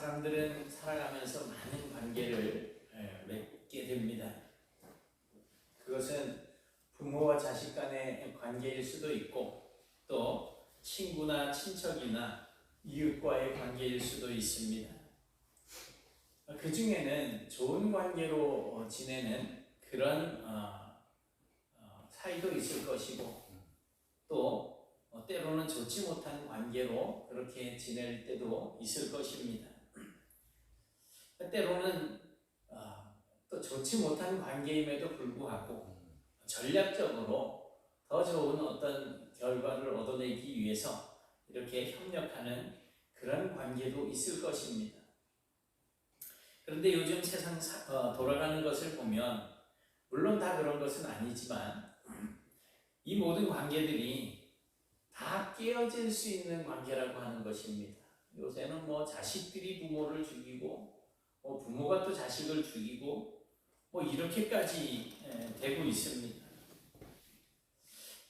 사람들은 살아가면서 많은 관계를 맺게 됩니다. 그것은 부모와 자식 간의 관계일 수도 있고 또 친구나 친척이나 이웃과의 관계일 수도 있습니다. 그 중에는 좋은 관계로 지내는 그런 사이도 있을 것이고 또 때로는 좋지 못한 관계로 그렇게 지낼 때도 있을 것입니다. 때로는 또 좋지 못한 관계임에도 불구하고 전략적으로 더 좋은 어떤 결과를 얻어내기 위해서 이렇게 협력하는 그런 관계도 있을 것입니다. 그런데 요즘 세상 돌아가는 것을 보면 물론 다 그런 것은 아니지만 이 모든 관계들이 다 깨어질 수 있는 관계라고 하는 것입니다. 요새는 자식들이 부모를 죽이고 부모가 또 자식을 죽이고 이렇게까지 되고 있습니다.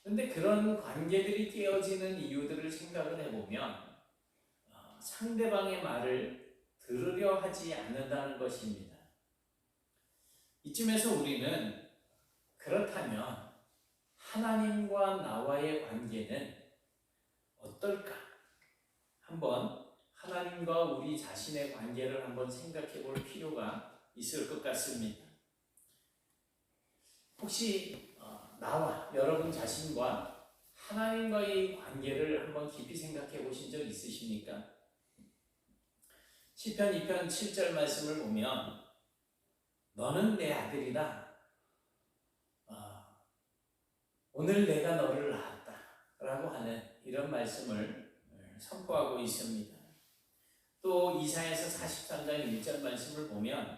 그런데 그런 관계들이 깨어지는 이유들을 생각을 해보면 상대방의 말을 들으려 하지 않는다는 것입니다. 이쯤에서 우리는 그렇다면 하나님과 나와의 관계는 어떨까? 한번 하나님과 우리 자신의 관계를 한번 생각해 볼 필요가 있을 것 같습니다. 혹시 나와 여러분 자신과 하나님과의 관계를 한번 깊이 생각해 보신 적 있으십니까? 시편 2편 7절 말씀을 보면 너는 내 아들이다. 오늘 내가 너를 낳았다. 라고 하는 이런 말씀을 선포하고 있습니다. 또 이사야서 43장 1절 말씀을 보면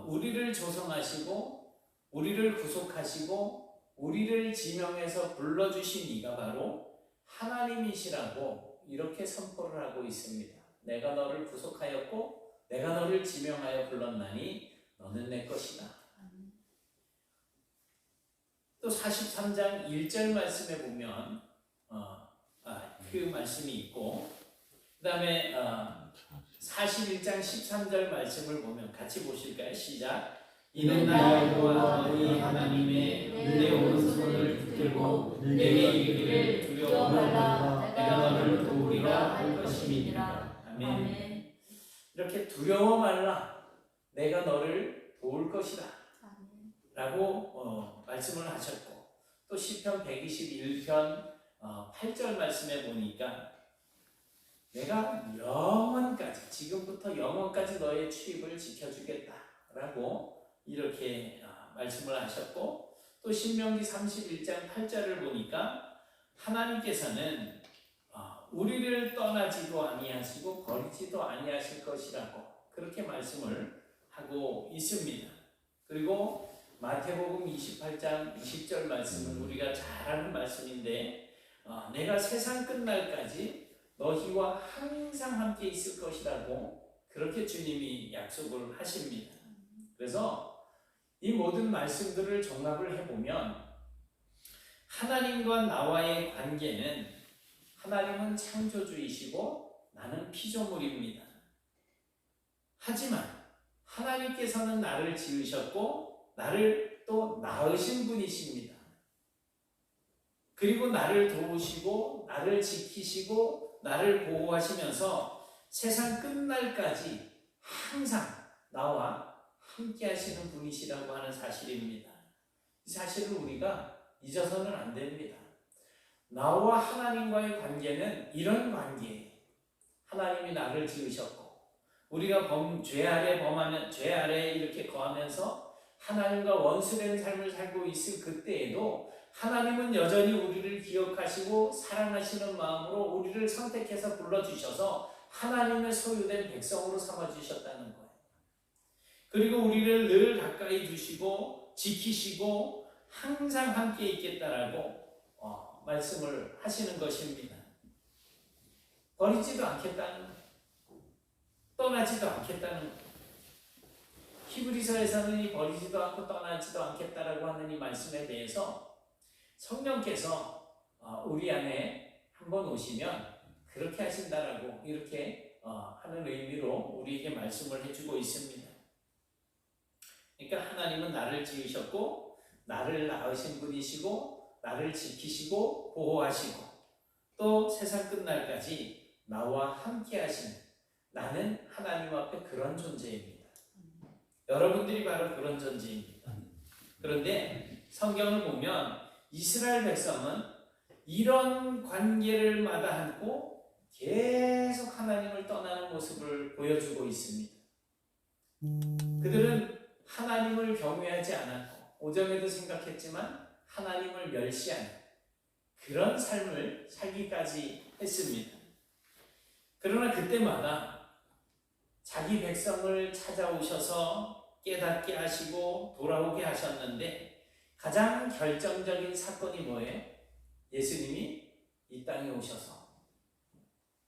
우리를 조성하시고 우리를 구속하시고 우리를 지명해서 불러주신 이가 바로 하나님이시라고 이렇게 선포를 하고 있습니다. 내가 너를 구속하였고 내가 너를 지명하여 불렀나니 너는 내 것이다. 또 43장 1절 말씀에 보면 그 말씀이 있고 그 다음에 41장 13절 말씀을 보면 같이 보실까요? 시작. 이는 나 여호와 너희 하나님의 내 오른손을 붙들고 내게 이르기를 두려워 말라 내가 너를 도우리라 할 것임이니라. 아멘. 이렇게 두려워 말라 내가 너를 도울 것이다 라고 말씀을 하셨고 또 시편 121편 8절 말씀에 보니까 내가 영원까지 지금부터 영원까지 너의 출입을 지켜주겠다 라고 이렇게 말씀을 하셨고 또 신명기 31장 8절을 보니까 하나님께서는 우리를 떠나지도 아니하시고 버리지도 아니하실 것이라고 그렇게 말씀을 하고 있습니다. 그리고 마태복음 28장 20절 말씀은 우리가 잘 아는 말씀인데 내가 세상 끝날까지 너희와 항상 함께 있을 것이라고 그렇게 주님이 약속을 하십니다. 그래서 이 모든 말씀들을 종합을 해보면 하나님과 나와의 관계는 하나님은 창조주이시고 나는 피조물입니다. 하지만 하나님께서는 나를 지으셨고 나를 또 낳으신 분이십니다. 그리고 나를 도우시고 나를 지키시고 나를 보호하시면서 세상 끝날까지 항상 나와 함께 하시는 분이시라고 하는 사실입니다. 이 사실을 우리가 잊어서는 안 됩니다. 나와 하나님과의 관계는 이런 관계예요. 하나님이 나를 지으셨고 우리가 죄 아래 범하면 죄 아래 이렇게 거하면서 하나님과 원수된 삶을 살고 있을 그때에도 하나님은 여전히 우리를 기억하시고 사랑하시는 마음으로 우리를 선택해서 불러주셔서 하나님의 소유된 백성으로 삼아주셨다는 거예요. 그리고 우리를 늘 가까이 두시고 지키시고 항상 함께 있겠다라고 말씀을 하시는 것입니다. 버리지도 않겠다는 거예요. 떠나지도 않겠다는 거예요. 히브리서에서는 이 버리지도 않고 떠나지도 않겠다라고 하는 이 말씀에 대해서 성령께서 우리 안에 한번 오시면 그렇게 하신다라고 이렇게 하는 의미로 우리에게 말씀을 해주고 있습니다. 그러니까 하나님은 나를 지으셨고 나를 낳으신 분이시고 나를 지키시고 보호하시고 또 세상 끝날까지 나와 함께 하시는, 나는 하나님 앞에 그런 존재입니다. 여러분들이 바로 그런 존재입니다. 그런데 성경을 보면 이스라엘 백성은 이런 관계를 마다않고 계속 하나님을 떠나는 모습을 보여주고 있습니다. 그들은 하나님을 경외하지 않았고 오전에도 생각했지만 하나님을 멸시하는 그런 삶을 살기까지 했습니다. 그러나 그때마다 자기 백성을 찾아오셔서 깨닫게 하시고 돌아오게 하셨는데 가장 결정적인 사건이 뭐예요? 예수님이 이 땅에 오셔서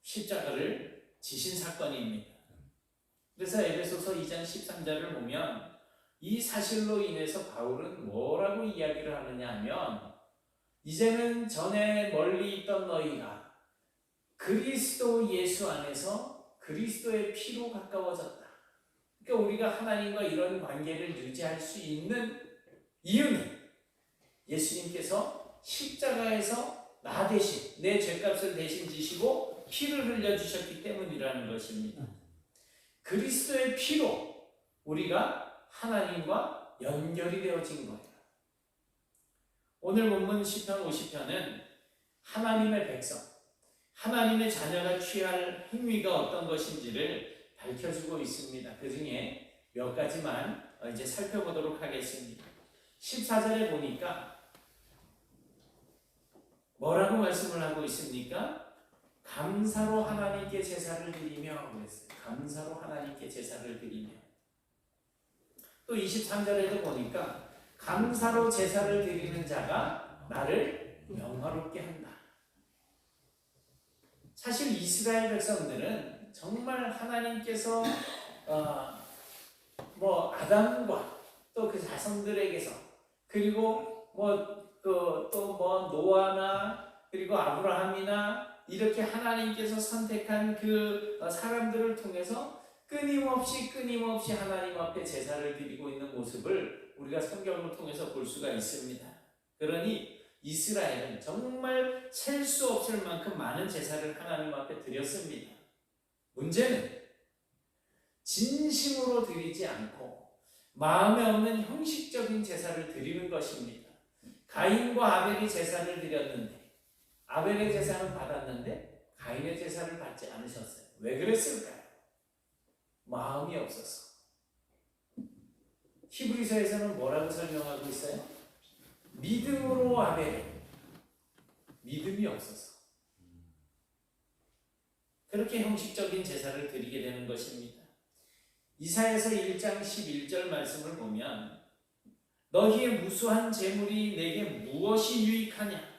십자가를 지신 사건입니다. 그래서 에베소서 2장 13절을 보면 이 사실로 인해서 바울은 뭐라고 이야기를 하느냐 하면 이제는 전에 멀리 있던 너희가 그리스도 예수 안에서 그리스도의 피로 가까워졌다. 그러니까 우리가 하나님과 이런 관계를 유지할 수 있는 이유는 예수님께서 십자가에서 나 대신 내 죄값을 대신 지시고 피를 흘려주셨기 때문이라는 것입니다. 그리스도의 피로 우리가 하나님과 연결이 되어진 거예요. 오늘 본문 시편 50편은 하나님의 백성, 하나님의 자녀가 취할 행위가 어떤 것인지를 밝혀주고 있습니다. 그 중에 몇 가지만 이제 살펴보도록 하겠습니다. 14절에 보니까 뭐라고 말씀을 하고 있습니까? 감사로 하나님께 제사를 드리며 그랬어요. 감사로 하나님께 제사를 드리며. 또 23절에도 보니까 감사로 제사를 드리는 자가 나를 영화롭게 한다. 사실 이스라엘 백성들은 정말 하나님께서 아담과 또 그 자손들에게서 그리고 노아나 그리고 아브라함이나 이렇게 하나님께서 선택한 그 사람들을 통해서 끊임없이 하나님 앞에 제사를 드리고 있는 모습을 우리가 성경을 통해서 볼 수가 있습니다. 그러니 이스라엘은 정말 셀 수 없을 만큼 많은 제사를 하나님 앞에 드렸습니다. 문제는 진심으로 드리지 않고 마음에 없는 형식적인 제사를 드리는 것입니다. 가인과 아벨이 제사를 드렸는데 아벨의 제사는 받았는데 가인의 제사를 받지 않으셨어요. 왜 그랬을까요? 마음이 없어서. 히브리서에서는 뭐라고 설명하고 있어요? 믿음으로 아벨, 믿음이 없어서 그렇게 형식적인 제사를 드리게 되는 것입니다. 이사야서 1장 11절 말씀을 보면 너희의 무수한 재물이 내게 무엇이 유익하냐?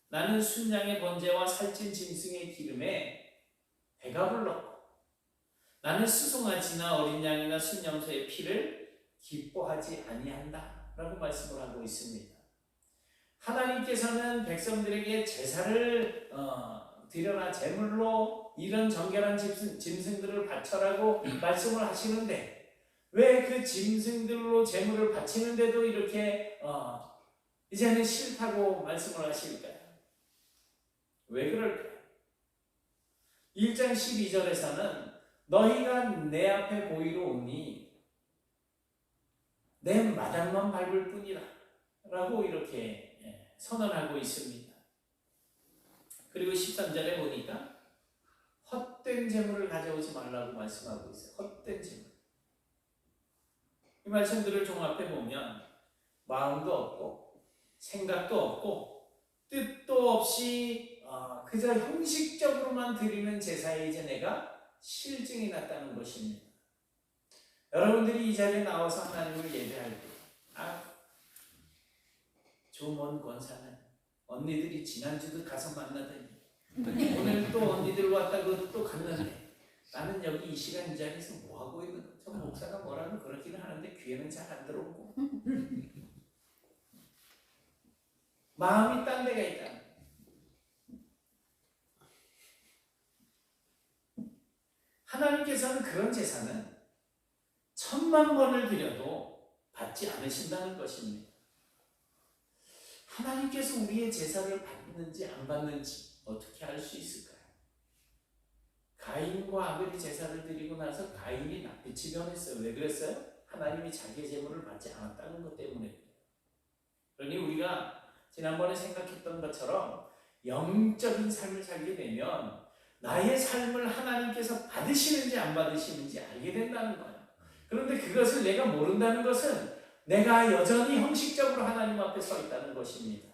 나는 순양의 번제와 살찐 짐승의 기름에 배가 불렀고 나는 수송아지나 어린 양이나 순염소의 피를 기뻐하지 아니한다 라고 말씀을 하고 있습니다. 하나님께서는 백성들에게 제사를 드려라 제물로 이런 정결한 짐승들을 바쳐라고 말씀을 하시는데 왜 그 짐승들로 제물을 바치는데도 이렇게 이제는 싫다고 말씀을 하실까요? 왜 그럴까요? 1장 12절에서는 너희가 내 앞에 보이러 오니 내 마당만 밟을 뿐이라 라고 이렇게 선언하고 있습니다. 그리고 13절에 보니까 헛된 재물을 가져오지 말라고 말씀하고 있어요. 헛된 재물. 이 말씀들을 종합해 보면 마음도 없고 생각도 없고 뜻도 없이 그저 형식적으로만 드리는 제사에 이제 내가 실증이 났다는 것입니다. 여러분들이 이 자리에 나와서 하나님을 예배할 때 저 먼 권사는 언니들이 지난주도 가서 만나더니 오늘 또 언니들 왔다고 또 갔는데 나는 여기 이 시간 이 자리에서 뭐 하고 있는 거야? 저 목사가 뭐라고 그러기는 하는데 귀에는 잘 안 들어오고 마음이 딴 데가 있다. 하나님께서는 그런 제사는 1000만 번을 드려도 받지 않으신다는 것입니다. 하나님께서 우리의 제사를 받는지 안 받는지 어떻게 알 수 있을까요? 가인과 아벨이 제사를 드리고 나서 가인이 낯빛이 변했어요. 왜 그랬어요? 하나님이 자기의 제물을 받지 않았다는 것 때문에. 그러니 우리가 지난번에 생각했던 것처럼 영적인 삶을 살게 되면 나의 삶을 하나님께서 받으시는지 안 받으시는지 알게 된다는 거예요. 그런데 그것을 내가 모른다는 것은 내가 여전히 형식적으로 하나님 앞에 서 있다는 것입니다.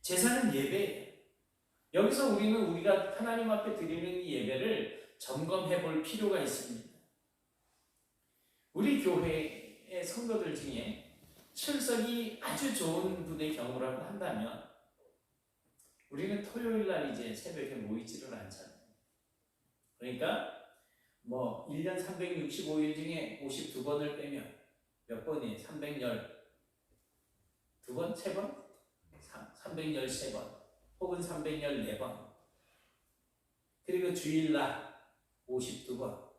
제사는 예배예요. 여기서 우리가 하나님 앞에 드리는 이 예배를 점검해 볼 필요가 있습니다. 우리 교회의 성도들 중에 출석이 아주 좋은 분의 경우라고 한다면 우리는 토요일 날 이제 새벽에 모이지를 않잖아요. 그러니까 1년 365일 중에 52번을 빼면 몇 번이에요? 312번? 3번? 313번 혹은 314번. 그리고 주일날 52번,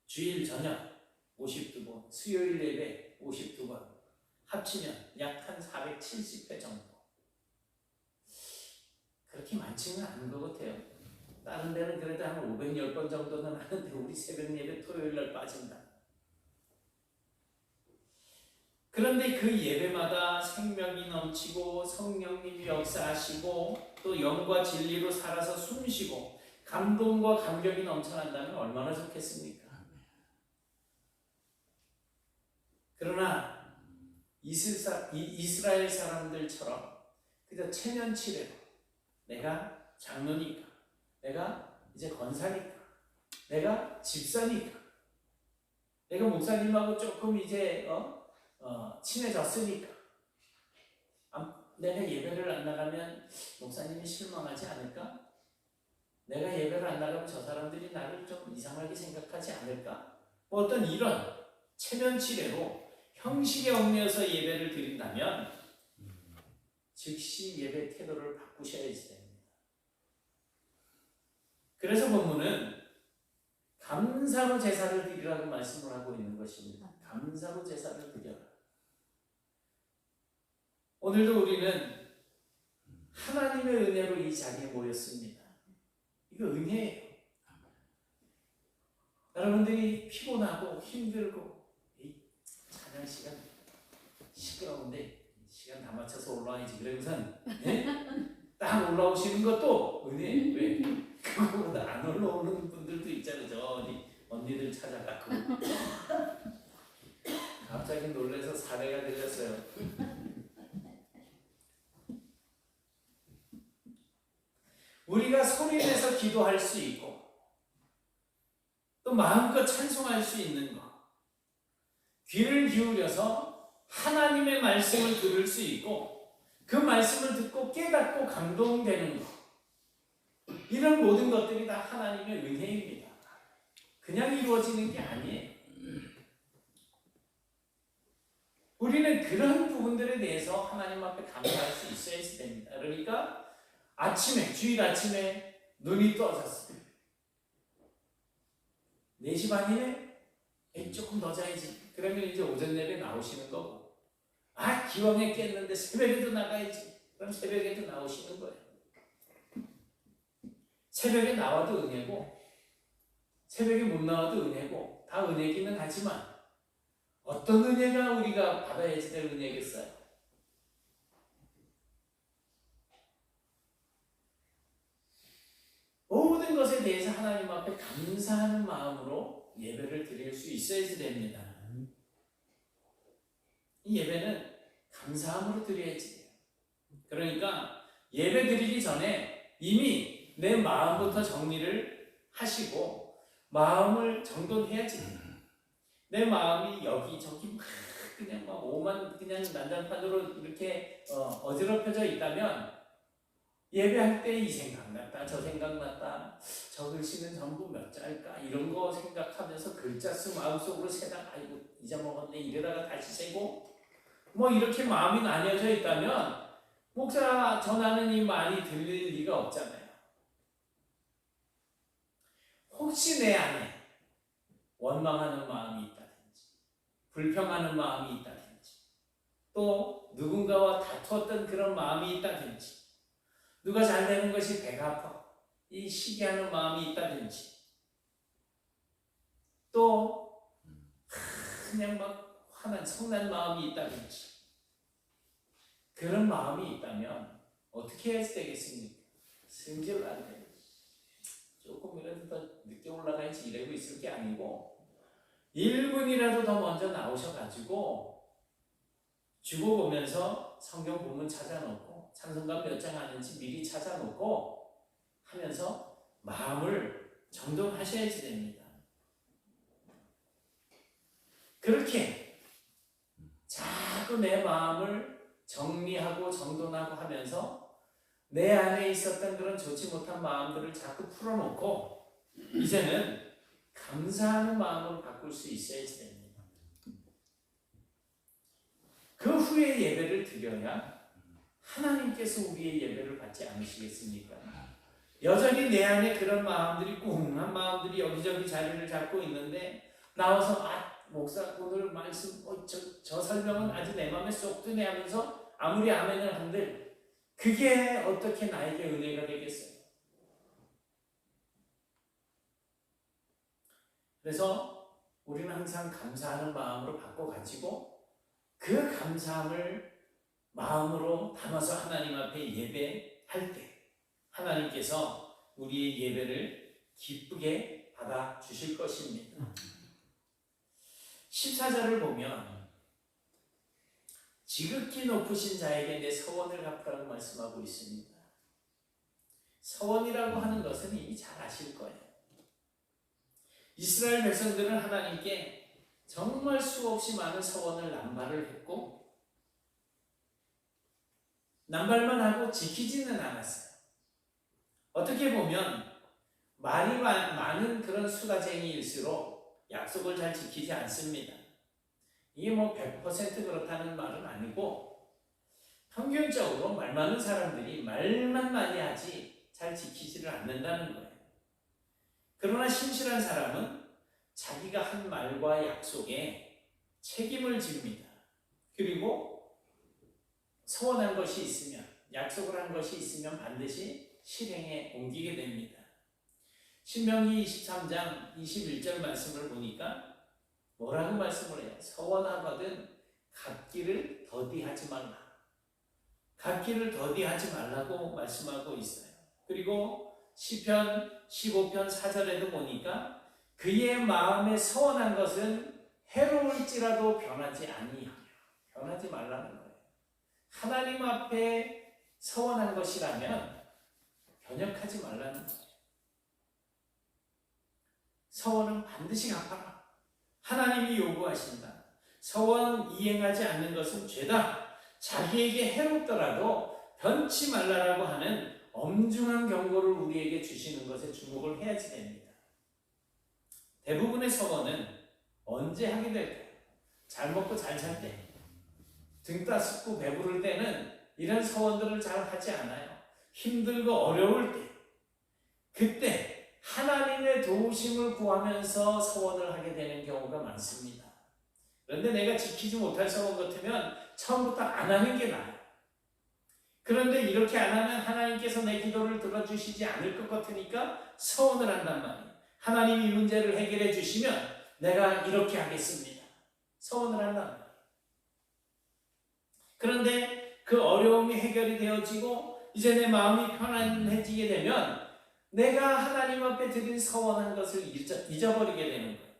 주일 저녁 52번, 수요일 예배 52번 합치면 약 한 470회 정도. 그렇게 많지는 않은 것 같아요. 다른 데는 그래도 한 510번 정도는 하는데 우리 새벽 예배 토요일 날 빠진다. 그런데 그 예배마다 생명이 넘치고 성령님이 역사하시고 또 영과 진리로 살아서 숨쉬고 감동과 감격이 넘쳐난다면 얼마나 좋겠습니까? 그러나 이스라엘 사람들처럼 그저 체면치레로 내가 장로니까, 내가 이제 권사니까, 내가 집사니까, 내가 목사님하고 조금 이제 친해졌으니까 내가 예배를 안 나가면 목사님이 실망하지 않을까? 내가 예배를 안 나가면 저 사람들이 나를 좀 이상하게 생각하지 않을까? 어떤 이런 체면치레로 형식에 얽매여서 예배를 드린다면 즉시 예배 태도를 바꾸셔야지 됩니다. 그래서 본문은 감사로 제사를 드리라고 말씀을 하고 있는 것입니다. 감사로 제사를 드려라. 오늘도 우리는 하나님의 은혜로 이 자리에 모였습니다. 이거 은혜예요. 여러분들이 피곤하고 힘들고 찬양 시간 시끄러운데 시간 다 맞춰서 올라와야지. 그러고선 딱 올라오시는 것도 은혜예요. 왜? 그거보다 안 올라오는 분들도 있잖아요. 저 어디 언니들 찾아가고 갑자기 놀라서 사례가 들렸어요. 우리가 소리내서 기도할 수 있고 또 마음껏 찬송할 수 있는 것, 귀를 기울여서 하나님의 말씀을 들을 수 있고 그 말씀을 듣고 깨닫고 감동되는 것, 이런 모든 것들이 다 하나님의 은혜입니다. 그냥 이루어지는 게 아니에요. 우리는 그런 부분들에 대해서 하나님 앞에 감사할 수 있어야 됩니다. 그러니까 주일 아침에 눈이 떠졌어요. 4시 반이네? 조금 더 자야지. 그러면 이제 오전 예배 나오시는 거고, 기왕에 깼는데 새벽에도 나가야지. 그럼 새벽에도 나오시는 거예요. 새벽에 나와도 은혜고 새벽에 못 나와도 은혜고 다 은혜기는 하지만 어떤 은혜가 우리가 받아야 될 은혜겠어요? 모든 것에 대해서 하나님 앞에 감사하는 마음으로 예배를 드릴 수 있어야지 됩니다. 이 예배는 감사함으로 드려야지 돼요. 그러니까 예배 드리기 전에 이미 내 마음부터 정리를 하시고 마음을 정돈해야지 돼요. 내 마음이 여기저기 그냥 오만 그냥 난장판으로 이렇게 어지럽혀져 있다면 예배할 때 이 생각났다, 저 생각났다, 저 글씨는 전부 몇 자일까 이런 거 생각하면서 글자 수 마음속으로 세다가 아이고 잊어먹었네 이러다가 다시 세고 이렇게 마음이 나뉘어져 있다면 목사 전하는 이 말이 들릴 리가 없잖아요. 혹시 내 안에 원망하는 마음이 있다든지 불평하는 마음이 있다든지 또 누군가와 다투었던 그런 마음이 있다든지 누가 잘 되는 것이 배가 아파 이 시기하는 마음이 있다든지 또 그냥 막 화난 성난 마음이 있다든지 그런 마음이 있다면 어떻게 해야 되겠습니까? 승질 안 돼요. 조금이라도 더 늦게 올라가야지 이러고 있을 게 아니고 1분이라도 더 먼저 나오셔가지고 주보 보면서 성경 본문 찾아놓고 찬송가 몇 장 하는지 미리 찾아놓고 하면서 마음을 정돈하셔야지 됩니다. 그렇게 자꾸 내 마음을 정리하고 정돈하고 하면서 내 안에 있었던 그런 좋지 못한 마음들을 자꾸 풀어놓고 이제는 감사하는 마음으로 바꿀 수 있어야지 됩니다. 그 후에 예배를 드려야 하나님께서 우리의 예배를 받지 않으시겠습니까? 여전히 내 안에 그런 마음들이 꿍한 마음들이 여기저기 자리를 잡고 있는데 나와서 목사 오늘 말씀 저 설명은 아직 내 마음에 쏙 드네 하면서 아무리 아멘을 한들 그게 어떻게 나에게 은혜가 되겠어요? 그래서 우리는 항상 감사하는 마음으로 바꿔가지고 그 감사함을 마음으로 담아서 하나님 앞에 예배할 때 하나님께서 우리의 예배를 기쁘게 받아주실 것입니다. 14절을 보면 지극히 높으신 자에게 내 서원을 갚으라고 말씀하고 있습니다. 서원이라고 하는 것은 이미 잘 아실 거예요. 이스라엘 백성들은 하나님께 정말 수없이 많은 서원을 남발을 했고 남발만 하고 지키지는 않았어요. 어떻게 보면 말이 많은 그런 수다쟁이일수록 약속을 잘 지키지 않습니다. 이게 100% 그렇다는 말은 아니고 평균적으로 말 많은 사람들이 말만 많이 하지 잘 지키지를 않는다는 거예요. 그러나 신실한 사람은 자기가 한 말과 약속에 책임을 집니다. 그리고 서원한 것이 있으면 약속을 한 것이 있으면 반드시 실행에 옮기게 됩니다. 신명기 23장 21절 말씀을 보니까 뭐라고 말씀을 해요? 서원하거든 갚기를 더디하지 말라. 갚기를 더디하지 말라고 말씀하고 있어요. 그리고 시편 15편 4절에도 보니까 그의 마음에 서원한 것은 해로울지라도 변하지 아니하며 변하지 말라는 거예요. 하나님 앞에 서원한 것이라면 변역하지 말라는 거예요. 서원은 반드시 갚아라. 하나님이 요구하신다. 서원 이행하지 않는 것은 죄다. 자기에게 해롭더라도 변치 말라라고 하는 엄중한 경고를 우리에게 주시는 것에 주목을 해야지 됩니다. 대부분의 서원은 언제 하게 될까요? 잘 먹고 잘 살 때, 등 따숩고 배부를 때는 이런 서원들을 잘 하지 않아요. 힘들고 어려울 때, 그때 하나님의 도우심을 구하면서 서원을 하게 되는 경우가 많습니다. 그런데 내가 지키지 못할 서원 같으면 처음부터 안 하는 게 나아요. 그런데 이렇게 안 하면 하나님께서 내 기도를 들어주시지 않을 것 같으니까 서원을 한단 말이에요. 하나님이 이 문제를 해결해 주시면 내가 이렇게 하겠습니다. 서원을 한단 말이에요. 그런데 그 어려움이 해결이 되어지고 이제 내 마음이 편안해지게 되면 내가 하나님 앞에 드린 서원한 것을 잊어버리게 되는 거예요.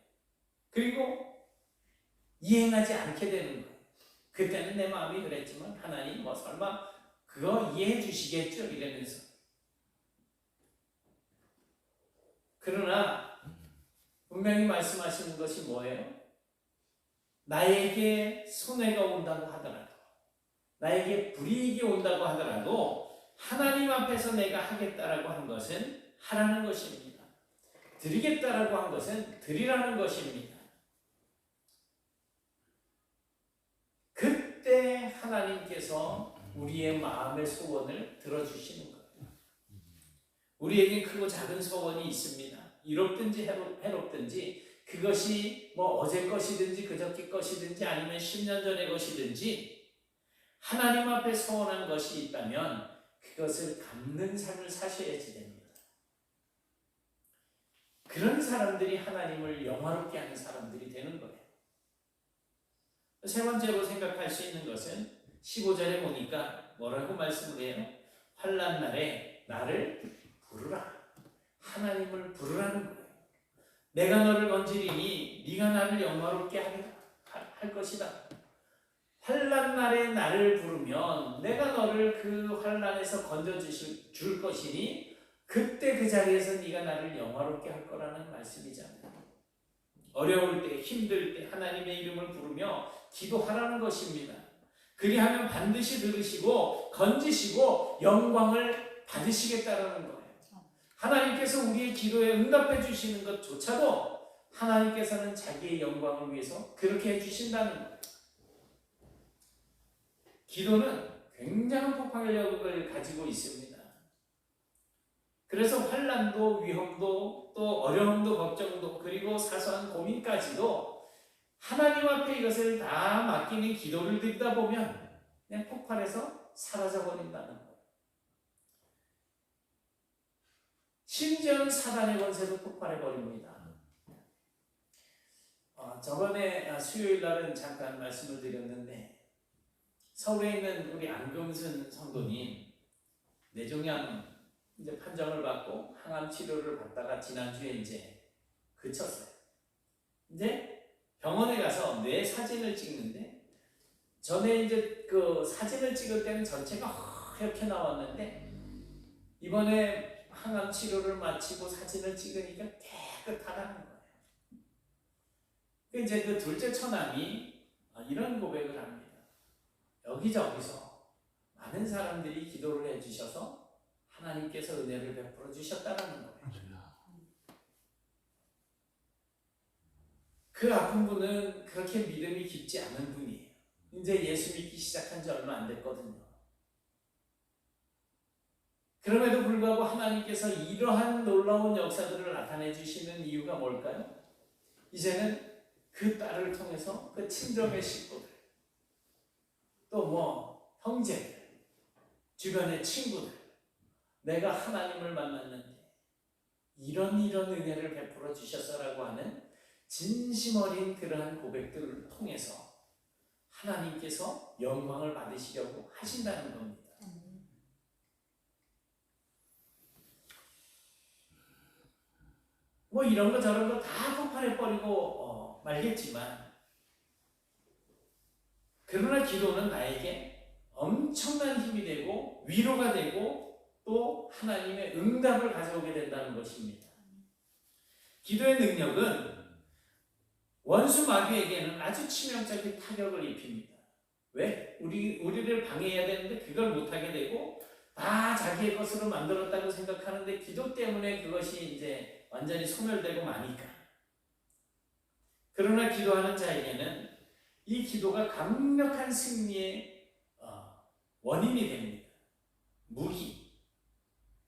그리고 이행하지 않게 되는 거예요. 그때는 내 마음이 그랬지만 하나님 설마 그거 이해해 주시겠죠? 이러면서. 그러나 분명히 말씀하시는 것이 뭐예요? 나에게 손해가 온다고 하더라도 나에게 불이익이 온다고 하더라도 하나님 앞에서 내가 하겠다라고 한 것은 하라는 것입니다. 드리겠다라고 한 것은 드리라는 것입니다. 그때 하나님께서 우리의 마음의 소원을 들어주시는 거예요. 우리에게 크고 작은 소원이 있습니다. 이롭든지 해롭든지 그것이 뭐 어제 것이든지 그저께 것이든지 아니면 10년 전의 것이든지 하나님 앞에 서원한 것이 있다면 그것을 갚는 삶을 사셔야지 됩니다. 그런 사람들이 하나님을 영화롭게 하는 사람들이 되는 거예요. 세 번째로 생각할 수 있는 것은 15절에 보니까 뭐라고 말씀을 해요? 환난 날에 나를 부르라. 하나님을 부르라는 거예요. 내가 너를 건지리니 네가 나를 영화롭게 할 것이다. 환난 날에 나를 부르면 내가 너를 그 환난에서 건져줄 것이니 그때 그 자리에서 네가 나를 영화롭게 할 거라는 말씀이잖아요. 어려울 때, 힘들 때 하나님의 이름을 부르며 기도하라는 것입니다. 그리하면 반드시 들으시고 건지시고 영광을 받으시겠다라는 거예요. 하나님께서 우리의 기도에 응답해 주시는 것조차도 하나님께서는 자기의 영광을 위해서 그렇게 해주신다는 거예요. 기도는 굉장한 폭발력을 가지고 있습니다. 그래서 환난도 위험도 또 어려움도 걱정도 그리고 사소한 고민까지도 하나님 앞에 이것을 다 맡기는 기도를 드리다 보면 그냥 폭발해서 사라져버린다는 거예요. 심지어는 사단의 권세도 폭발해버립니다. 저번에 수요일 날은 잠깐 말씀을 드렸는데 서울에 있는 우리 안금순 성도님 뇌종양 이제 판정을 받고 항암 치료를 받다가 지난주에 이제 그쳤어요. 이제 병원에 가서 뇌 사진을 찍는데 전에 이제 그 사진을 찍을 때는 전체가 하얗게 나왔는데 이번에 항암 치료를 마치고 사진을 찍으니까 깨끗하다는 거예요. 이제 그 둘째 처남이 이런 고백을 합니다. 여기저기서 많은 사람들이 기도를 해주셔서 하나님께서 은혜를 베풀어 주셨다는 거예요. 그 아픈 분은 그렇게 믿음이 깊지 않은 분이에요. 이제 예수 믿기 시작한 지 얼마 안 됐거든요. 그럼에도 불구하고 하나님께서 이러한 놀라운 역사들을 나타내 주시는 이유가 뭘까요? 이제는 그 딸을 통해서 그 친정의 식구들 또 뭐 형제들 주변의 친구들 내가 하나님을 만났는데 이런 은혜를 베풀어 주셨어라고 하는 진심 어린 그러한 고백들을 통해서 하나님께서 영광을 받으시려고 하신다는 겁니다. 뭐 이런 거 저런 거 다 폭발해버리고 말겠지만 그러나 기도는 나에게 엄청난 힘이 되고 위로가 되고 또 하나님의 응답을 가져오게 된다는 것입니다. 기도의 능력은 원수 마귀에게는 아주 치명적인 타격을 입힙니다. 왜? 우리를 방해해야 되는데 그걸 못하게 되고 다 자기의 것으로 만들었다고 생각하는데 기도 때문에 그것이 이제 완전히 소멸되고 마니까. 그러나 기도하는 자에게는 이 기도가 강력한 승리의 원인이 됩니다. 무기.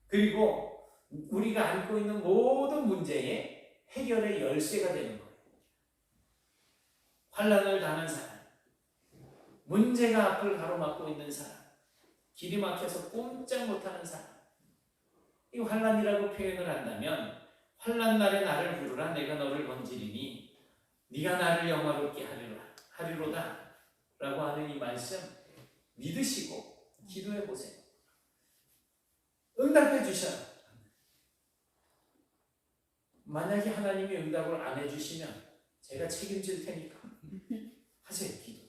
그리고 우리가 안고 있는 모든 문제의 해결의 열쇠가 되는 거예요. 환난을 당한 사람, 문제가 앞을 가로막고 있는 사람, 길이 막혀서 꼼짝 못하는 사람, 이 환난이라고 표현을 한다면 환난 날에 나를 부르라 내가 너를 건지리니 네가 나를 영화롭게 하리로다 라고 하는 이 말씀 믿으시고 기도해 보세요. 응답해 주셔요. 만약에 하나님이 응답을 안 해주시면 제가 책임질 테니까 하세요. 기도.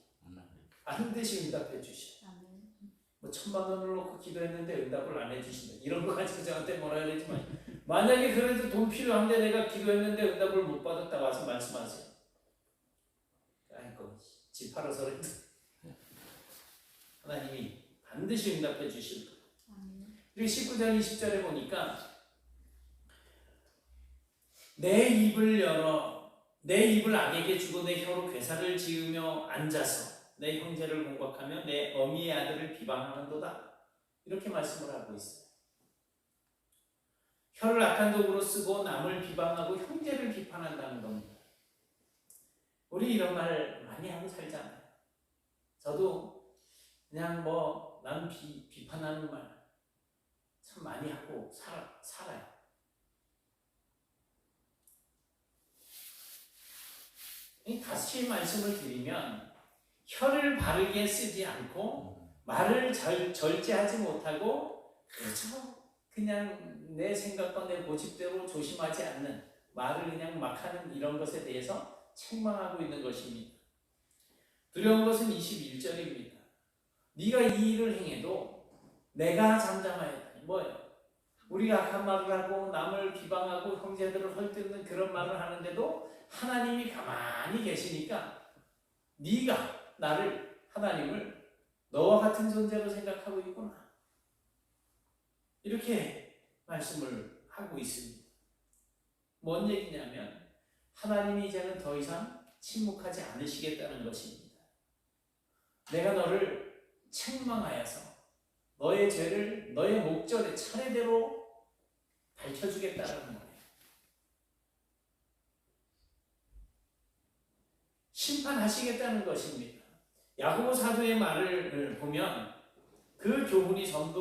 반드시 응답해 주셔요. 뭐 1,000만 원을 놓고 기도했는데 응답을 안 해주신다. 이런 거 가지고 저한테 뭐라 해야 되지 마요. 만약에 그래도 돈 필요한데 내가 기도했는데 응답을 못 받았다 와서 말씀하세요. 아이고 집 팔아서라도 하나님이 반드시 응답해 주실 거예요. 그리고 19절 20절에 보니까 내 입을 악에게 주고 내 혀로 괴사를 지으며 앉아서 내 형제를 공박하며 내 어미의 아들을 비방하는도다. 이렇게 말씀을 하고 있어요. 혀를 악한 도구로 쓰고 남을 비방하고 형제를 비판한다는 겁니다. 우리 이런 말 많이 하고 살잖아요. 저도 그냥 뭐 남 비판하는 말 참 많이 하고 살아요. 다시 말씀을 드리면 혀를 바르게 쓰지 않고 말을 절제하지 못하고 그냥 내 생각과 내 고집대로 조심하지 않는 말을 그냥 막 하는 이런 것에 대해서 책망하고 있는 것입니다. 두려운 것은 21절입니다. 네가 이 일을 행해도 내가 잠잠하였다. 뭐예요? 우리가 악한 말을 하고 남을 비방하고 형제들을 헐뜯는 그런 말을 하는데도 하나님이 가만히 계시니까 네가 나를, 하나님을 너와 같은 존재로 생각하고 있구나. 이렇게 말씀을 하고 있습니다. 뭔 얘기냐면 하나님이 이제는 더 이상 침묵하지 않으시겠다는 것입니다. 내가 너를 책망하여서 너의 죄를 너의 목전에 차례대로 밝혀주겠다는 거예요. 심판하시겠다는 것입니다. 야고보 사도의 말을 보면 그 교훈이 좀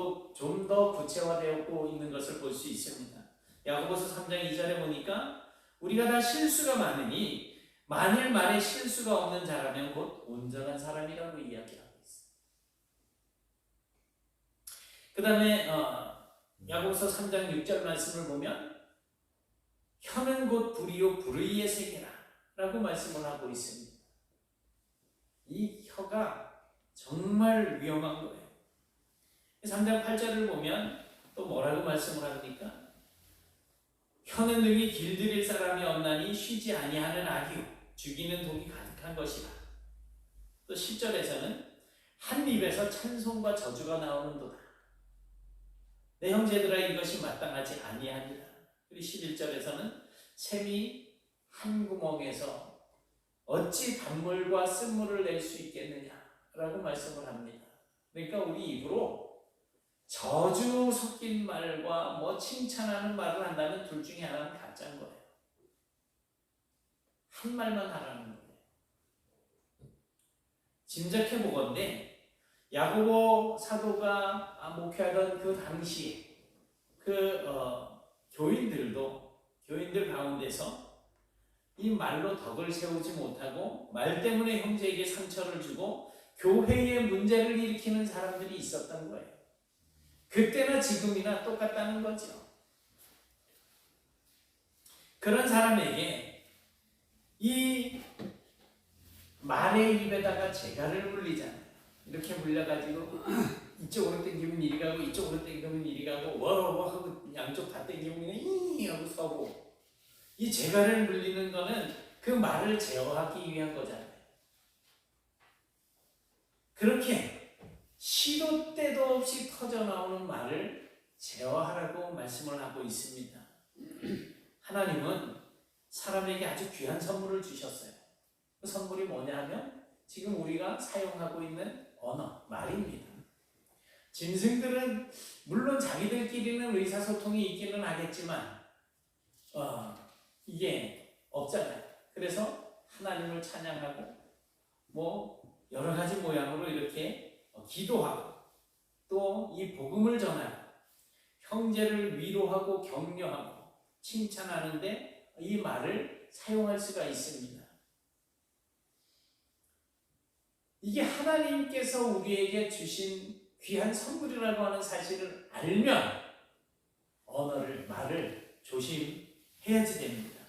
더 구체화되고 있는 것을 볼 수 있습니다. 야고보서 3장 2절에 보니까 우리가 다 실수가 많으니 만일 말에 실수가 없는 자라면 곧 온전한 사람이라고 이야기합니다. 그 다음에 야고보서 3장 6절 말씀을 보면 혀는 곧 불이요 불의의 세계라 라고 말씀을 하고 있습니다. 이 혀가 정말 위험한 거예요. 3장 8절을 보면 또 뭐라고 말씀을 합니까? 혀는 능히 길들일 사람이 없나니 쉬지 아니하는 악이요 죽이는 독이 가득한 것이라. 또 10절에서는 한 입에서 찬송과 저주가 나오는도다. 내 형제들아 이것이 마땅하지 아니하니라. 그리고 11절에서는 샘이 한 구멍에서 어찌 단물과 쓴물을 낼 수 있겠느냐라고 말씀을 합니다. 그러니까 우리 입으로 저주 섞인 말과 뭐 칭찬하는 말을 한다면 둘 중에 하나는 가짜인 거예요. 한 말만 하라는 거예요. 짐작해 보건대 야고보 사도가 목회하던 그 당시에 교인들 가운데서 이 말로 덕을 세우지 못하고 말 때문에 형제에게 상처를 주고 교회에 문제를 일으키는 사람들이 있었던 거예요. 그때나 지금이나 똑같다는 거죠. 그런 사람에게 이 말의 입에다가 재갈을 물리잖아요. 이렇게 물려가지고 이쪽으로 당기면 이리 가고 이쪽으로 당기면 이리 가고 와 하고 양쪽 다 당기면 이 하고 서고 이 재갈을 물리는 거는 그 말을 제어하기 위한 거잖아요. 그렇게 시도 때도 없이 터져나오는 말을 제어하라고 말씀을 하고 있습니다. 하나님은 사람에게 아주 귀한 선물을 주셨어요. 그 선물이 뭐냐 하면 지금 우리가 사용하고 있는 언어, 말입니다. 짐승들은 물론 자기들끼리는 의사소통이 있기는 하겠지만 이게 없잖아요. 그래서 하나님을 찬양하고 뭐 여러 가지 모양으로 이렇게 기도하고 또 이 복음을 전하고 형제를 위로하고 격려하고 칭찬하는데 이 말을 사용할 수가 있습니다. 이게 하나님께서 우리에게 주신 귀한 선물이라고 하는 사실을 알면 언어를, 말을 조심해야지 됩니다.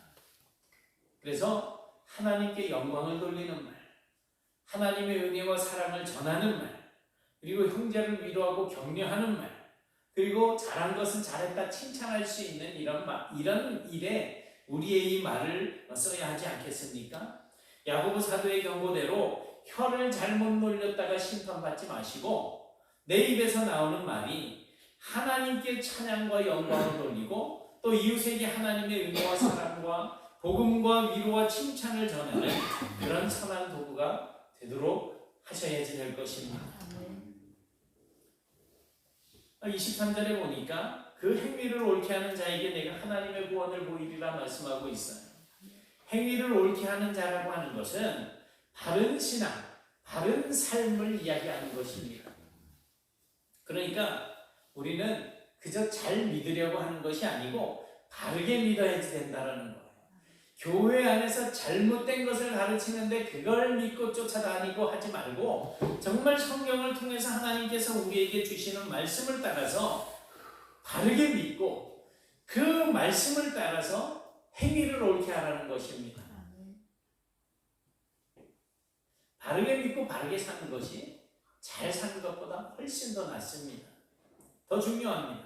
그래서 하나님께 영광을 돌리는 말, 하나님의 은혜와 사랑을 전하는 말, 그리고 형제를 위로하고 격려하는 말, 그리고 잘한 것은 잘했다 칭찬할 수 있는 이런 일에 우리의 이 말을 써야 하지 않겠습니까? 야고보 사도의 경고대로 혀를 잘못 놀렸다가 심판받지 마시고 내 입에서 나오는 말이 하나님께 찬양과 영광을 돌리고 또 이웃에게 하나님의 은혜와 사랑과 복음과 위로와 칭찬을 전하는 그런 선한 도구가 되도록 하셔야지 될 것입니다. 23절에 보니까 그 행위를 옳게 하는 자에게 내가 하나님의 구원을 보이리라 말씀하고 있어요. 행위를 옳게 하는 자라고 하는 것은 바른 신앙, 바른 삶을 이야기하는 것입니다. 그러니까 우리는 그저 잘 믿으려고 하는 것이 아니고 바르게 믿어야 된다는 거예요. 교회 안에서 잘못된 것을 가르치는데 그걸 믿고 쫓아다니고 하지 말고 정말 성경을 통해서 하나님께서 우리에게 주시는 말씀을 따라서 바르게 믿고 그 말씀을 따라서 행위를 옳게 하라는 것입니다. 바르게 믿고 바르게 사는 것이 잘 사는 것보다 훨씬 더 낫습니다. 더 중요합니다.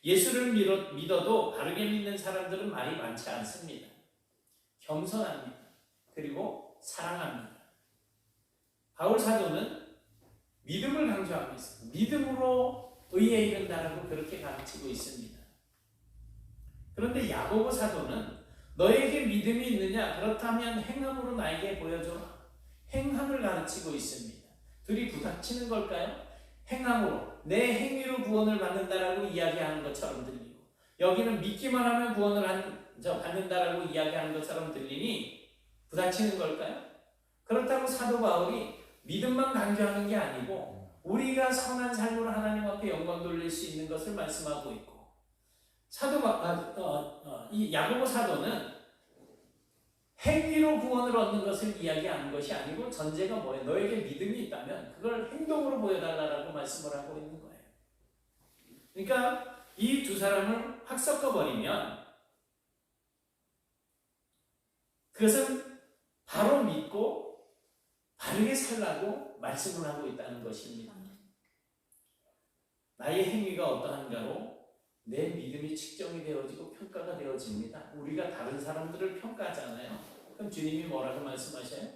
예수를 믿어도 바르게 믿는 사람들은 말이 많지 않습니다. 겸손합니다. 그리고 사랑합니다. 바울 사도는 믿음을 강조하고 있습니다. 믿음으로 의에 이른다라고 그렇게 가르치고 있습니다. 그런데 야고보 사도는 너에게 믿음이 있느냐? 그렇다면 행함으로 나에게 보여줘라. 행함을 가르치고 있습니다. 둘이 부닥치는 걸까요? 행함으로, 내 행위로 구원을 받는다라고 이야기하는 것처럼 들리고, 여기는 믿기만 하면 구원을 받는다라고 이야기하는 것처럼 들리니 부닥치는 걸까요? 그렇다고 사도 바울이 믿음만 강조하는 게 아니고 우리가 선한 삶으로 하나님 앞에 영광 돌릴 수 있는 것을 말씀하고 있고, 이 야고보 사도는 행위로 구원을 얻는 것을 이야기하는 것이 아니고 전제가 뭐예요? 너에게 믿음이 있다면 그걸 행동으로 보여달라고 말씀을 하고 있는 거예요. 그러니까 이 두 사람을 확 섞어버리면 그것은 바로 믿고 바르게 살라고 말씀을 하고 있다는 것입니다. 나의 행위가 어떠한가로 내 믿음이 측정이 되어지고 평가가 되어집니다. 우리가 다른 사람들을 평가하잖아요. 그럼 주님이 뭐라고 말씀하셔요?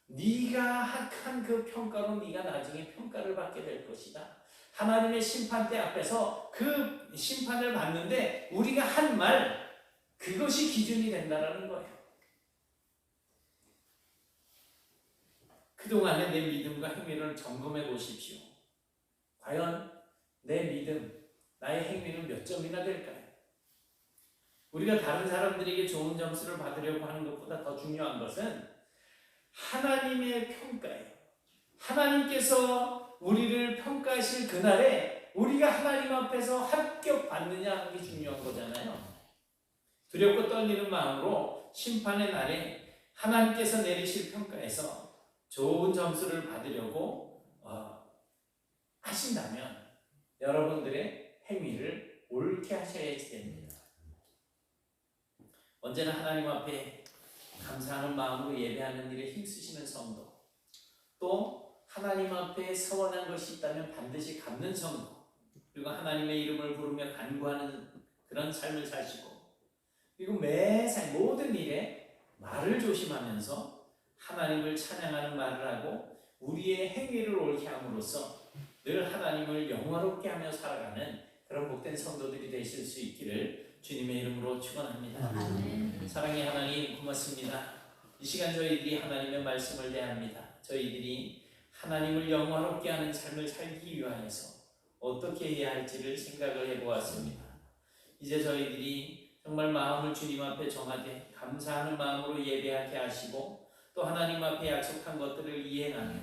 네가 한 그 평가로 네가 나중에 평가를 받게 될 것이다. 하나님의 심판대 앞에서 그 심판을 받는데 우리가 한 말, 그것이 기준이 된다는 거예요. 그동안의 내 믿음과 행위를 점검해 보십시오. 과연 내 믿음, 나의 행위는 몇 점이나 될까요? 우리가 다른 사람들에게 좋은 점수를 받으려고 하는 것보다 더 중요한 것은 하나님의 평가예요. 하나님께서 우리를 평가하실 그날에 우리가 하나님 앞에서 합격받느냐 하는 게 중요한 거잖아요. 두렵고 떨리는 마음으로 심판의 날에 하나님께서 내리실 평가에서 좋은 점수를 받으려고 하신다면 여러분들의 행위를 옳게 하셔야 됩니다. 언제나 하나님 앞에 감사하는 마음으로 예배하는 일에 힘쓰시는 성도, 또 하나님 앞에 서원한 것이 있다면 반드시 갚는 성도, 그리고 하나님의 이름을 부르며 간구하는 그런 삶을 사시고, 그리고 매사 모든 일에 말을 조심하면서 하나님을 찬양하는 말을 하고 우리의 행위를 옳게 함으로써 늘 하나님을 영화롭게 하며 살아가는 그런 복된 성도들이 되실 수 있기를 주님의 이름으로 축원합니다. 사랑의 하나님, 고맙습니다. 이 시간 저희들이 하나님의 말씀을 대합니다. 저희들이 하나님을 영화롭게 하는 삶을 살기 위하여서 어떻게 해야 할지를 생각을 해보았습니다. 이제 저희들이 정말 마음을 주님 앞에 정하되 감사하는 마음으로 예배하게 하시고, 또 하나님 앞에 약속한 것들을 이행하며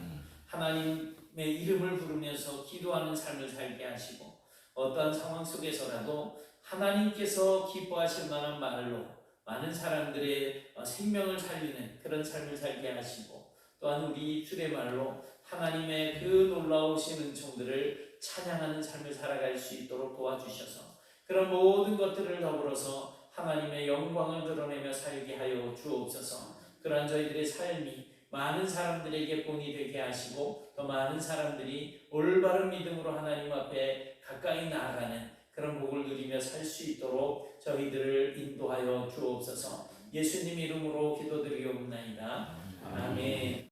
하나님의 이름을 부르면서 기도하는 삶을 살게 하시고, 어떠한 상황 속에서라도 하나님께서 기뻐하실 만한 말로 많은 사람들의 생명을 살리는 그런 삶을 살게 하시고, 또한 우리 입술의 말로 하나님의 그 놀라우신 은총들을 찬양하는 삶을 살아갈 수 있도록 도와주셔서 그런 모든 것들을 더불어서 하나님의 영광을 드러내며 살게 하여 주옵소서. 그러한 저희들의 삶이 많은 사람들에게 본이 되게 하시고, 더 많은 사람들이 올바른 믿음으로 하나님 앞에 가까이 나아가는 그런 복을 누리며 살 수 있도록 저희들을 인도하여 주옵소서. 예수님 이름으로 기도드리옵나이다. 아멘.